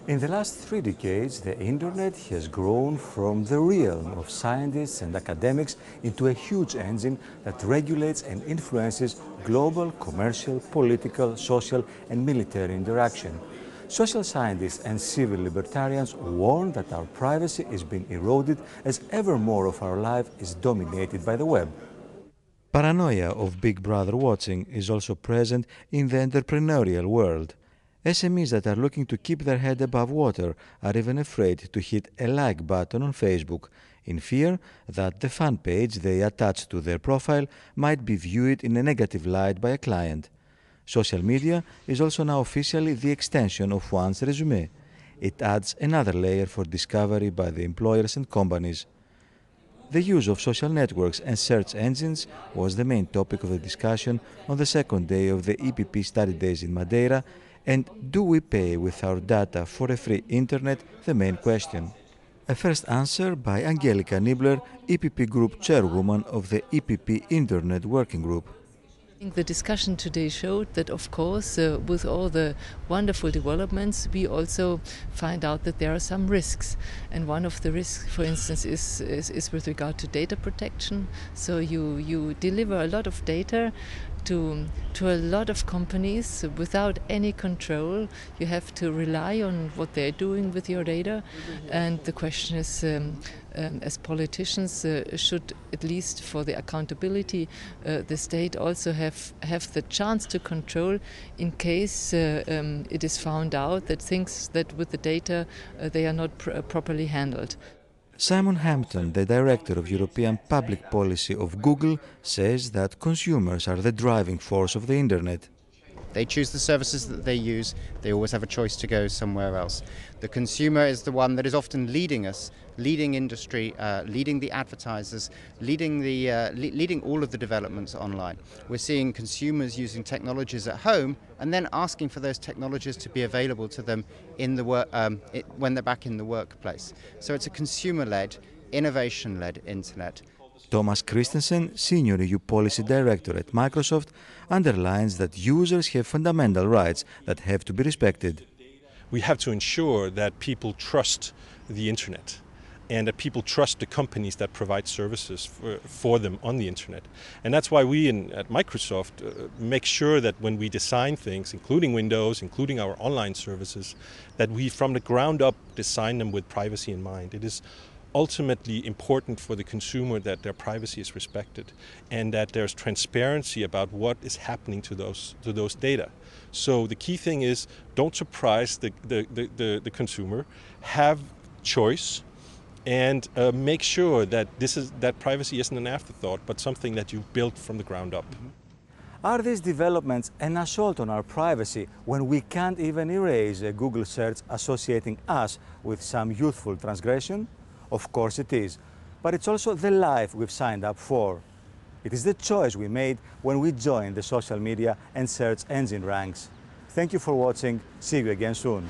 In the last 3 decades, the internet has grown from the realm of scientists and academics into a huge engine that regulates and influences global, commercial, political, social, and military interaction. Social scientists and civil libertarians warn that our privacy is being eroded as ever more of our life is dominated by the web. Paranoia of Big Brother watching is also present in the entrepreneurial world. SMEs that are looking to keep their head above water are even afraid to hit a like button on Facebook, in fear that the fan page they attach to their profile might be viewed in a negative light by a client. Social media is also now officially the extension of one's resume. It adds another layer for discovery by the employers and companies. The use of social networks and search engines was the main topic of the discussion on the second day of the EPP study days in Madeira, and do we pay with our data for a free internet, the main question. A first answer by Angelika Niebler, EPP Group Chairwoman of the EPP Internet Working Group. I think the discussion today showed that, of course, with all the wonderful developments, we also find out that there are some risks. And one of the risks, for instance, is with regard to data protection. So you deliver a lot of data to a lot of companies without any control. You have to rely on what they're doing with your data. And the question is, as politicians, should, at least for the accountability, the state also have the chance to control in case it is found out that things that with the data they are not properly handled. Simon Hampton, the director of European Public Policy of Google, says that consumers are the driving force of the internet. They choose the services that they use. They always have a choice to go somewhere else. The consumer is the one that is often leading us, leading industry, leading the advertisers, leading all of the developments online. We're seeing consumers using technologies at home and then asking for those technologies to be available to them in the when they're back in the workplace. So it's a consumer-led, innovation-led internet. Thomas Kristensen, Senior EU Policy Director at Microsoft, underlines that users have fundamental rights that have to be respected. We have to ensure that people trust the internet and that people trust the companies that provide services for them on the internet. And that's why we at Microsoft make sure that when we design things, including Windows, including our online services, that we from the ground up design them with privacy in mind. It is ultimately important for the consumer that their privacy is respected and that there's transparency about what is happening to those data. So the key thing is, don't surprise the consumer, have choice, and make sure that that privacy isn't an afterthought, but something that you've built from the ground up. Are these developments an assault on our privacy when we can't even erase a Google search associating us with some youthful transgression? Of course it is, but it's also the life we've signed up for. It is the choice we made when we joined the social media and search engine ranks. Thank you for watching. See you again soon.